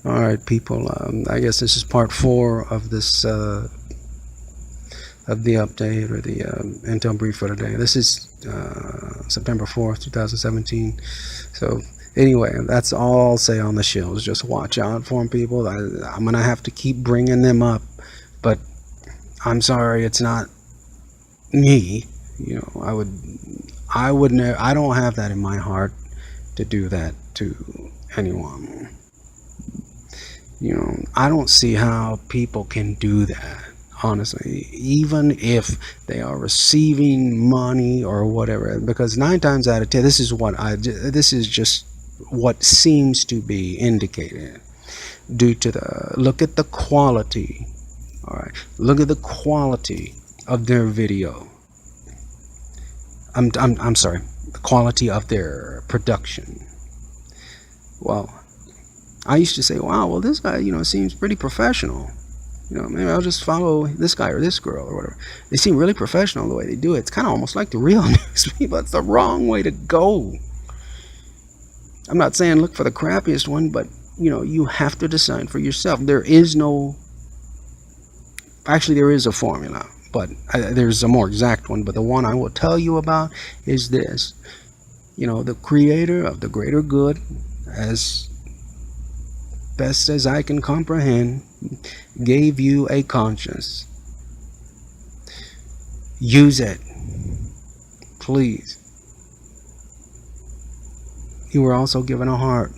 All right, people. I guess this is part 4 of this of the update or the intel brief for today. This is September 4th, 2017. So anyway, that's all I'll say on the Shills. Just watch out for them, people. I'm gonna have to keep bringing them up, but I'm sorry, it's not me. You know, I would never. I don't have that in my heart to do that to anyone. You know, I don't see how people can do that, honestly, even if they are receiving money or whatever, because 9 times out of 10, this is just what seems to be indicated due to look at the quality. All right, look at the quality of their video. I'm sorry, the quality of their production. Well, I used to say, wow, well, this guy, seems pretty professional. Maybe I'll just follow this guy or this girl or whatever. They seem really professional the way they do it. It's kind of almost like the real news people. It's the wrong way to go. I'm not saying look for the crappiest one, but, you have to decide for yourself. There is a formula, but there's a more exact one. But the one I will tell you about is this. The creator of the greater good, as best as I can comprehend, gave you a conscience. Use it, please. You were also given a heart.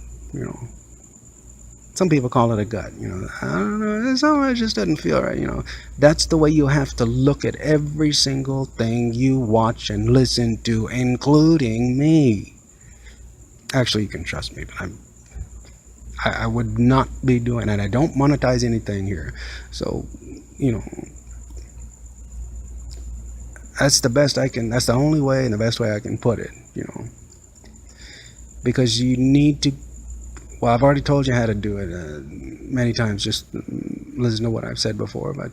Some people call it a gut. I don't know. It just doesn't feel right. That's the way you have to look at every single thing you watch and listen to, including me. Actually, you can trust me, but I would not be doing that. I don't monetize anything here. So, that's the best I can, that's the only way and the best way I can put it, because you need to, well, I've already told you how to do it many times. Just listen to what I've said before, but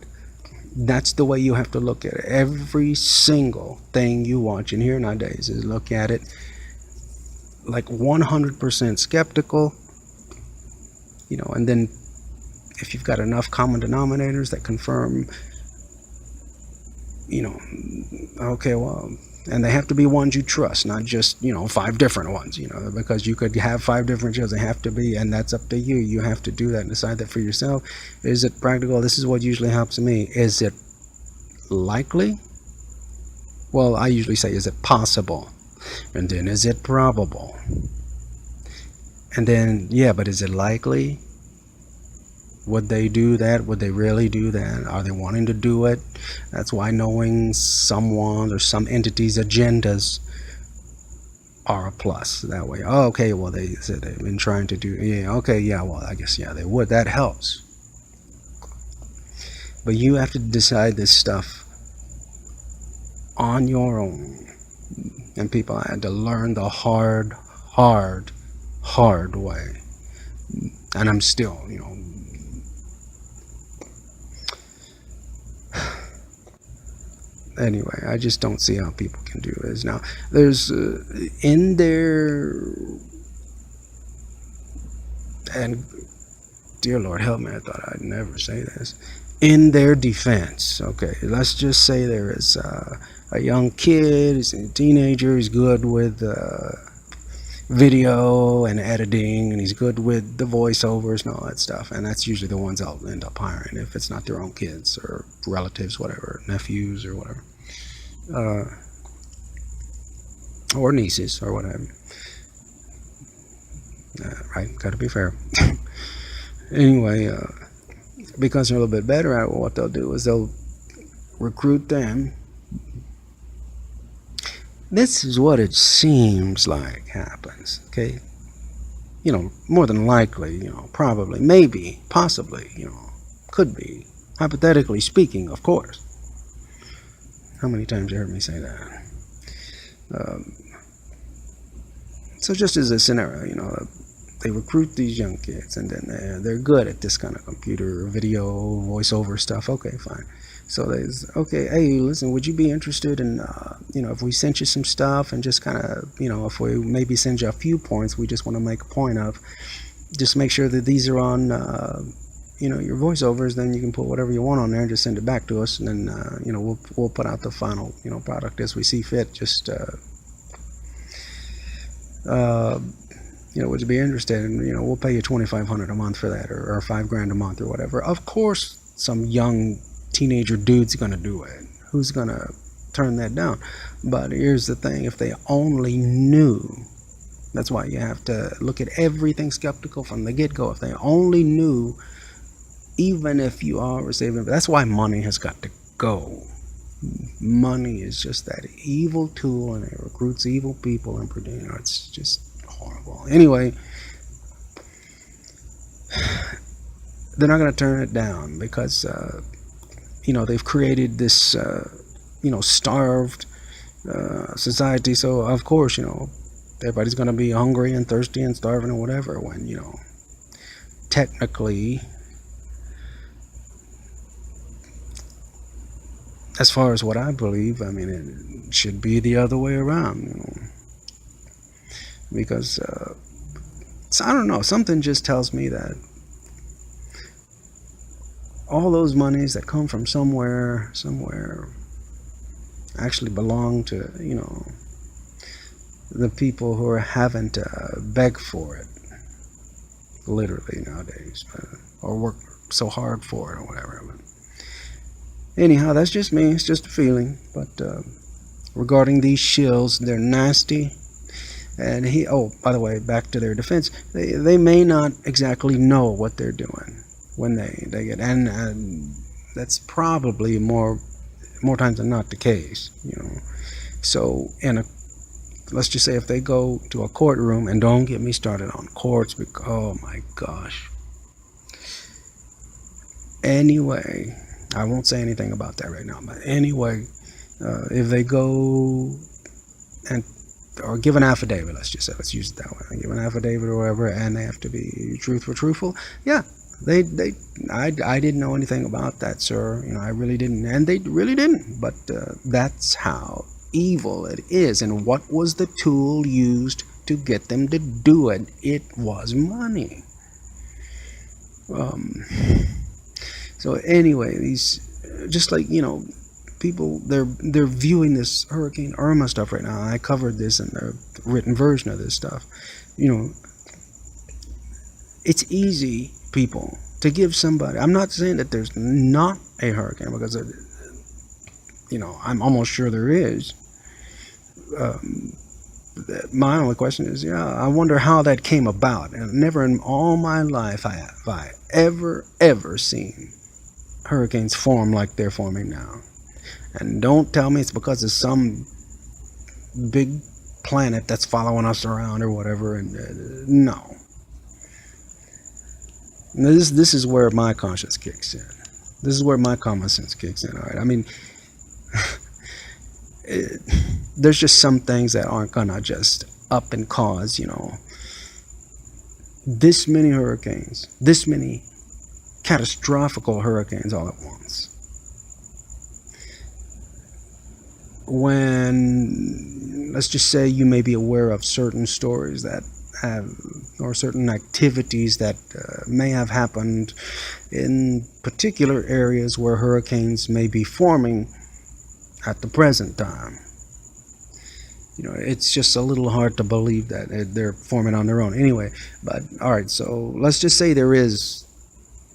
that's the way you have to look at it. Every single thing you watch in here nowadays is look at it like 100% skeptical. And then if you've got enough common denominators that confirm, okay, well, and they have to be ones you trust, not just, 5 different ones, because you could have 5 different shows. They have to be, and that's up to you. You have to do that and decide that for yourself. Is it practical? This is what usually helps me. Is it likely? Well, I usually say, is it possible? And then, is it probable? And then, yeah, but is it likely? Would they do that? Would they really do that? Are they wanting to do it? That's why knowing someone or some entity's agendas are a plus. That way, oh, okay, well, they said they've been trying to do, yeah, okay, yeah, well, I guess, yeah, they would. That helps. But you have to decide this stuff on your own. And people had to learn the hard way. And I'm still, anyway, I just don't see how people can do this. Now, there's in there, and dear Lord help me, I thought I'd never say this, in their defense. Okay, let's just say there is a young kid, he's a teenager, he's good with video and editing, and he's good with the voiceovers and all that stuff, and that's usually the ones I'll end up hiring if it's not their own kids or relatives, whatever, nephews or whatever, or nieces or whatever. Right, gotta be fair. Anyway, because they're a little bit better at it, what they'll do is they'll recruit them. This is what it seems like happens, okay? More than likely, probably, maybe, possibly, could be, hypothetically speaking, of course. How many times you heard me say that? So just as a scenario, they recruit these young kids, and then they're good at this kind of computer, video, voiceover stuff. Okay, fine. So okay, hey, listen, would you be interested in, if we sent you some stuff and just kind of, if we maybe send you a few points, we just want to make a point of, just make sure that these are on your voiceovers. Then you can put whatever you want on there and just send it back to us, and then we'll put out the final product as we see fit. Just would you be interested in, we'll pay you $2,500 a month for that, or $5,000 a month or whatever. Of course some young teenager dude's gonna do it. Who's gonna turn that down? But here's the thing, if they only knew, that's why you have to look at everything skeptical from the get-go. If they only knew, even if you are receiving, that's why money has got to go. Money is just that evil tool, and it recruits evil people, and it's just horrible. Anyway, they're not going to turn it down because they've created this starved society. So of course everybody's going to be hungry and thirsty and starving or whatever, when technically, as far as what I believe, I mean, it should be the other way around, because so I don't know, something just tells me that all those monies that come from somewhere actually belong to the people who are having to beg for it, literally nowadays, or work so hard for it or whatever. But anyhow, that's just me. It's just a feeling. But regarding these shills, they're nasty. And by the way, back to their defense, they may not exactly know what they're doing when they get, and that's probably more times than not the case. So let's just say if they go to a courtroom, and don't get me started on courts, because oh my gosh. Anyway, I won't say anything about that right now, but anyway, if they go or give an affidavit, let's use it that way, give an affidavit or whatever, and they have to be truthful, yeah, I didn't know anything about that, sir, I really didn't, and they really didn't, but that's how evil it is. And what was the tool used to get them to do it? It was money. So anyway, these, just like people, they're viewing this Hurricane Irma stuff right now. I covered this in the written version of this stuff. It's easy, people, to give somebody, I'm not saying that there's not a hurricane, because I'm almost sure there is. My only question is, I wonder how that came about. And never in all my life have I ever seen hurricanes form like they're forming now. And don't tell me it's because of some big planet that's following us around or whatever. And no. This is where my conscience kicks in. This is where my common sense kicks in. All right. I mean, there's just some things that aren't gonna just up and cause this many hurricanes, this many catastrophical hurricanes all at once. When, let's just say, you may be aware of certain stories that have, or certain activities that may have happened in particular areas where hurricanes may be forming at the present time. It's just a little hard to believe that they're forming on their own. Anyway, but all right, so let's just say there is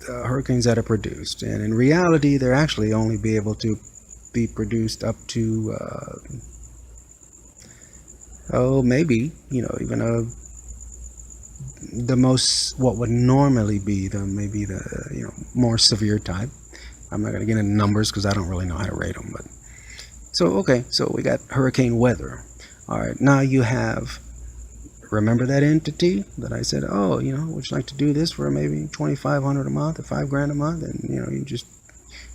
hurricanes that are produced, and in reality they're actually only be able to be produced up to maybe even the most, what would normally be the more severe type. I'm not going to get into numbers because I don't really know how to rate them, but so we got hurricane weather. All right, now you have, remember that entity that I said, would you like to do this for maybe $2,500 a month or $5,000 a month? And you just,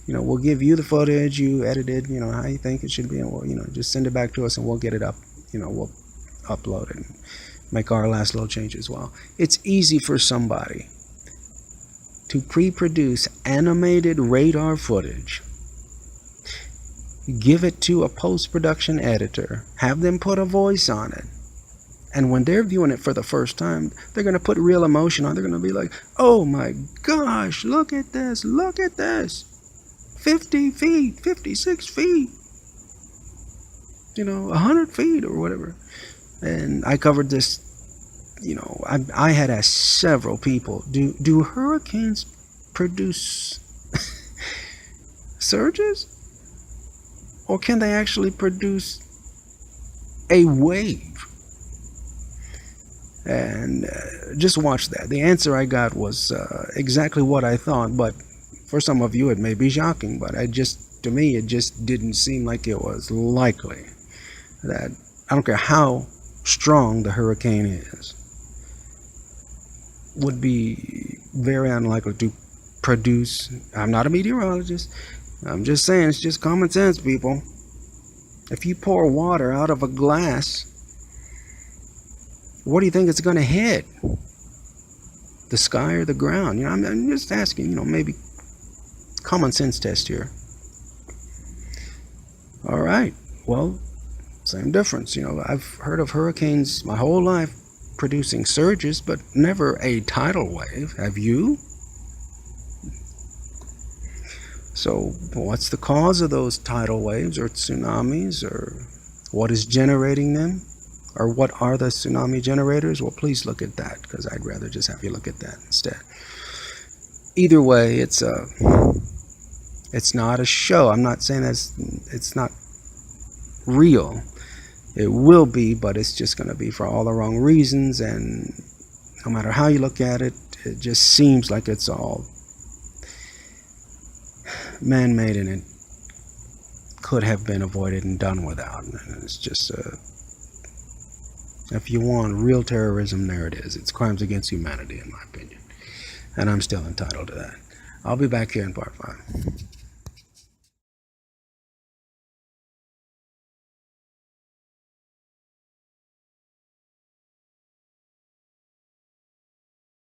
we'll give you the footage, you edited, how you think it should be, and we'll, just send it back to us, and we'll get it up, we'll upload it and make our last little changes. Well, it's easy for somebody to pre-produce animated radar footage, give it to a post-production editor, have them put a voice on it, And when they're viewing it for the first time, they're going to put real emotion on. They're going to be like, oh my gosh, look at this, 50 feet, 56 feet, 100 feet or whatever. And I covered this, I had asked several people, do hurricanes produce surges? Or can they actually produce a wave? And just watch that. The answer I got was exactly what I thought, but for some of you it may be shocking, but to me it just didn't seem like it was likely that, I don't care how strong the hurricane is, would be very unlikely to produce. I'm not a meteorologist. I'm just saying, it's just common sense, people. If you pour water out of a glass, what do you think it's going to hit? The sky or the ground? I'm just asking, maybe common sense test here. All right. Well, same difference. I've heard of hurricanes my whole life producing surges, but never a tidal wave. Have you? So what's the cause of those tidal waves or tsunamis, or what is generating them? Or what are the tsunami generators? Well, please look at that, because I'd rather just have you look at that instead. Either way, it's not a show. I'm not saying it's not real. It will be, but it's just going to be for all the wrong reasons, and no matter how you look at it, it just seems like it's all man-made, and it could have been avoided and done without. And it's just if you want real terrorism, there it is. It's crimes against humanity, in my opinion. And I'm still entitled to that. I'll be back here in part 5.